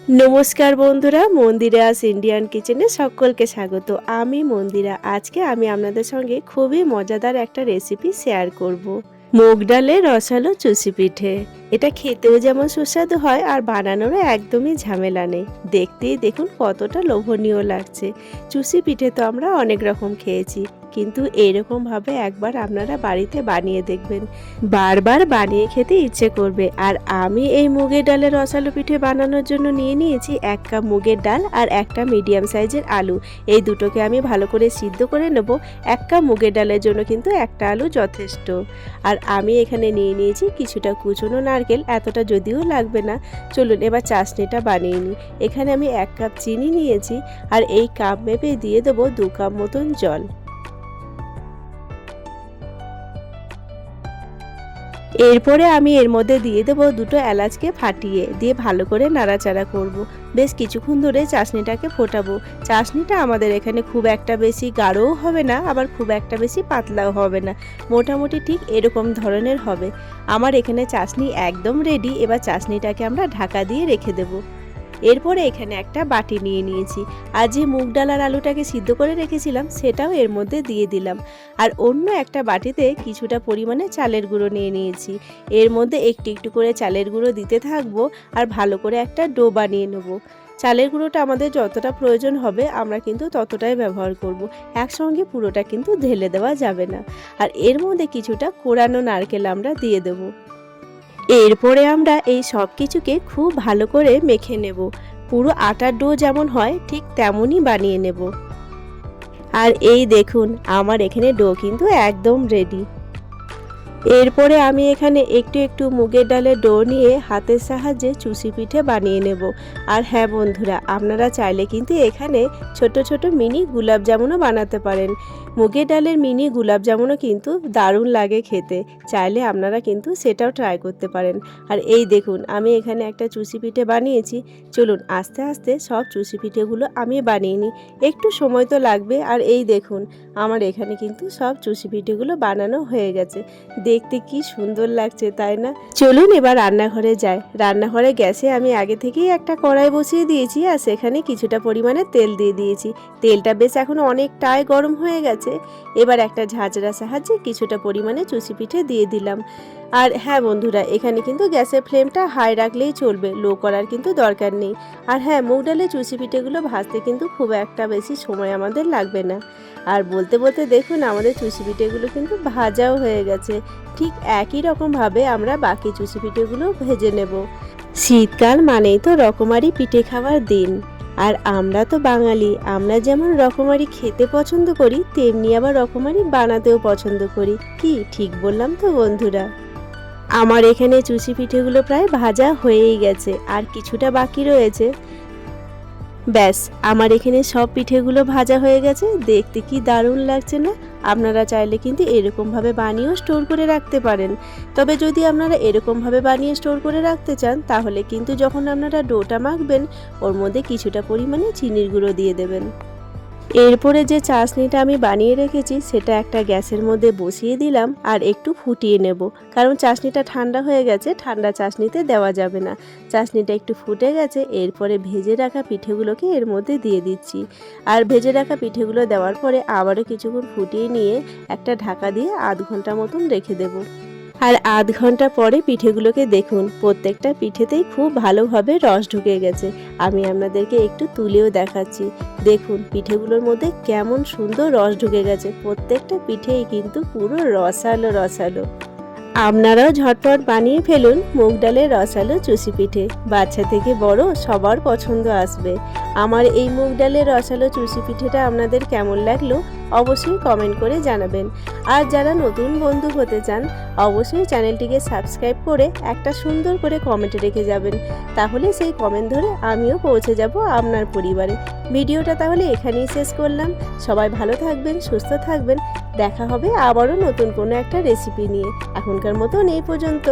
নমস্কার বন্ধুরা, মন্দিরাস ইন্ডিয়ান কিচেনে সকলকে স্বাগত। আমি মন্দিরা। আজকে আমি আপনাদের সঙ্গে খুবই মজাদার একটা রেসিপি শেয়ার করব। মুগ ডালের রসালো চুষি পিঠে। এটা খেতেও যেমন সুস্বাদু হয় আর বানানোরও একদমই ঝামেলা নেই। দেখতেই দেখুন কতটা লোভনীয় লাগছে। চুষি পিঠে তো আমরা অনেক রকম খেয়েছি, কিন্তু এইরকমভাবে একবার আপনারা বাড়িতে বানিয়ে দেখবেন, বারবার বানিয়ে খেতে ইচ্ছে করবে। আর আমি এই মুগের ডালের রসালো পিঠে বানানোর জন্য নিয়ে নিয়েছি 1 কাপ মুগের ডাল আর একটা মিডিয়াম সাইজের আলু। এই দুটোকে আমি ভালো করে সিদ্ধ করে নেব। 1 কাপ মুগের ডালের জন্য কিন্তু একটা আলু যথেষ্ট। আর আমি এখানে নিয়ে নিয়েছি কিছুটা কুচনো নারকেল, এতটা যদিও লাগবে না। চলুন এবার চাশনিটা বানিয়ে নিই। এখানে আমি 1 কাপ চিনি নিয়েছি আর এই কাপ মেপে দিয়ে দেবো 2 কাপ মতন জল। এরপরে আমি এর মধ্যে দিয়ে দেবো 2টো এলাচকে ফাটিয়ে দিয়ে ভালো করে নাড়াচাড়া করব। বেশ কিছুক্ষণ ধরে চাশনিটাকে ফোটাবো। চাশনিটা আমাদের এখানে খুব একটা বেশি গাঢ়ও হবে না, আবার খুব একটা বেশি পাতলাও হবে না, মোটামুটি ঠিক এরকম ধরনের হবে। আমার এখানে চাশনি একদম রেডি। এবার চাশনিটাকে আমরা ঢাকা দিয়ে রেখে দেবো। এরপরে এখানে একটা বাটি নিয়ে নিয়েছি আর যে মুগ ডাল আর আলুটাকে সিদ্ধ করে রেখেছিলাম সেটাও এর মধ্যে দিয়ে দিলাম। আর অন্য একটা বাটিতে কিছুটা পরিমাণে চালের গুঁড়ো নিয়ে নিয়েছি। এর মধ্যে একটু একটু করে চালের গুঁড়ো দিতে থাকবো আর ভালো করে একটা ডো বানিয়ে নেব। চালের গুঁড়োটা আমাদের যতটা প্রয়োজন হবে আমরা কিন্তু ততটাই ব্যবহার করব। একসঙ্গে পুরোটা কিন্তু ঢেলে দেওয়া যাবে না। আর এর মধ্যে কিছুটা কোরানো নারকেল আমরা দিয়ে দেবো। এরপরে আমরা এই সব কিছুকে খুব ভালো করে মেখে নেব। পুরো আটার ডো যেমন হয় ঠিক তেমনই বানিয়ে নেব। আর এই দেখুন আমার এখানে ডো কিন্তু একদম রেডি। এরপরে আমি এখানে একটু একটু মুগের ডালের ডো নিয়ে হাতের সাহায্যে চুষি পিঠে বানিয়ে নেব। আর হ্যাঁ বন্ধুরা, আপনারা চাইলে কিন্তু এখানে ছোট ছোট মিনি গোলাপ জামুনও বানাতে পারেন। মুগের ডালের মিনি গোলাপ জামুনও কিন্তু দারুণ লাগে খেতে। চাইলে আপনারা কিন্তু সেটাও ট্রাই করতে পারেন। আর এই দেখুন আমি এখানে একটা চুষি পিঠে বানিয়েছি। চলুন আস্তে আস্তে সব চুষি পিঠেগুলো আমি বানিয়ে নিই। একটু সময় তো লাগবে। আর এই দেখুন আমার এখানে কিন্তু সব চুষি পিঠেগুলো বানানো হয়ে গেছে। দেখতে কি সুন্দর লাগছে, তাই না? চলুন এবার রান্নাঘরে যাই। রান্নাঘরে গ্যাসে আমি আগে থেকেই একটা কড়াই বসিয়ে দিয়েছি আর সেখানে কিছুটা পরিমাণে তেল দিয়ে দিয়েছি। তেলটা বেশ এখন অনেকটাই গরম হয়ে গেছে। এবার একটা ঝাঁঝরার সাহায্যে কিছুটা পরিমাণে চুষি পিঠে দিয়ে দিলাম। আর হ্যাঁ বন্ধুরা, এখানে কিন্তু গ্যাসের ফ্লেমটা হাই রাখলেই চলবে, লো করার কিন্তু দরকার নেই। আর হ্যাঁ, মুগ ডালের চুষি পিঠেগুলো ভাজতে কিন্তু খুব একটা বেশি সময় আমাদের লাগবে না। আর বলতে বলতে দেখুন আমাদের চুষি পিঠেগুলো কিন্তু ভাজাও হয়ে গেছে। ঠিক একই রকমভাবে আমরা বাকি চুষি পিঠেগুলো ভেজে নেব। শীতকাল মানেই তো রকমারি পিঠে খাওয়ার দিন। আর আমরা তো বাঙালি, আমরা যেমন রকমারি খেতে পছন্দ করি তেমনি আবার রকমারি বানাতেও পছন্দ করি। কি ঠিক বললাম তো বন্ধুরা? আমার এখানে চুষি পিঠেগুলো প্রায় ভাজা হয়েই গেছে আর কিছুটা বাকি রয়েছে। ব্যাস আমার এখানে সব পিঠেগুলো ভাজা হয়ে গেছে। দেখতে কি দারুণ লাগছে না? আপনারা চাইলে কিন্তু এরকমভাবে বানিয়েও স্টোর করে রাখতে পারেন। তবে যদি আপনারা এরকমভাবে বানিয়ে স্টোর করে রাখতে চান তাহলে কিন্তু যখন আপনারা ডোটা মাখবেন ওর মধ্যে কিছুটা পরিমাণে চিনির গুঁড়ো দিয়ে দেবেন। এরপরে যে চাশনিটা আমি বানিয়ে রেখেছি সেটা একটা গ্যাসের মধ্যে বসিয়ে দিলাম আর একটু ফুটিয়ে নেব, কারণ চাশনিটা ঠান্ডা হয়ে গেছে, ঠান্ডা চাশনিতে দেওয়া যাবে না। চাশনিটা একটু ফুটে গেছে। এরপরে ভেজে রাখা পিঠেগুলোকে এর মধ্যে দিয়ে দিচ্ছি। আর ভেজে রাখা পিঠেগুলো দেওয়ার পরে আবারও কিছুক্ষণ ফুটিয়ে নিয়ে একটা ঢাকা দিয়ে আধ ঘন্টা মতন রেখে দেব। আর আধ ঘন্টা পরে পিঠেগুলোকে দেখুন প্রত্যেকটা পিঠেতেই খুব ভালোভাবে রস ঢুকে গেছে। আমি আপনাদেরকে একটু তুলেও দেখাচ্ছি। দেখুন পিঠেগুলোর মধ্যে কেমন সুন্দর রস ঢুকে গেছে। প্রত্যেকটা পিঠেই কিন্তু পুরো রসালো রসালো। আপনারাও ঝটপট বানিয়ে ফেলুন মুগ ডালের রসালো চুষি পিঠে। বাচ্চা থেকে বড় সবার পছন্দ আসবে। আমার এই মুগ ডালের রসালো চুষি পিঠেটা আপনাদের কেমন লাগলো অবশ্যই কমেন্ট করে জানাবেন। আর যারা নতুন বন্ধু হতে চান অবশ্যই চ্যানেলটিকে সাবস্ক্রাইব করে একটা সুন্দর করে কমেন্ট রেখে যাবেন। তাহলে সেই কমেন্ট ধরে আমিও পৌঁছে যাব আপনার পরিবারে। ভিডিওটা তাহলে এখানেই শেষ করলাম। সবাই ভালো থাকবেন, সুস্থ থাকবেন। দেখা হবে আবারও নতুন কোনো একটা রেসিপি নিয়ে। এখনকার মতন এই পর্যন্ত।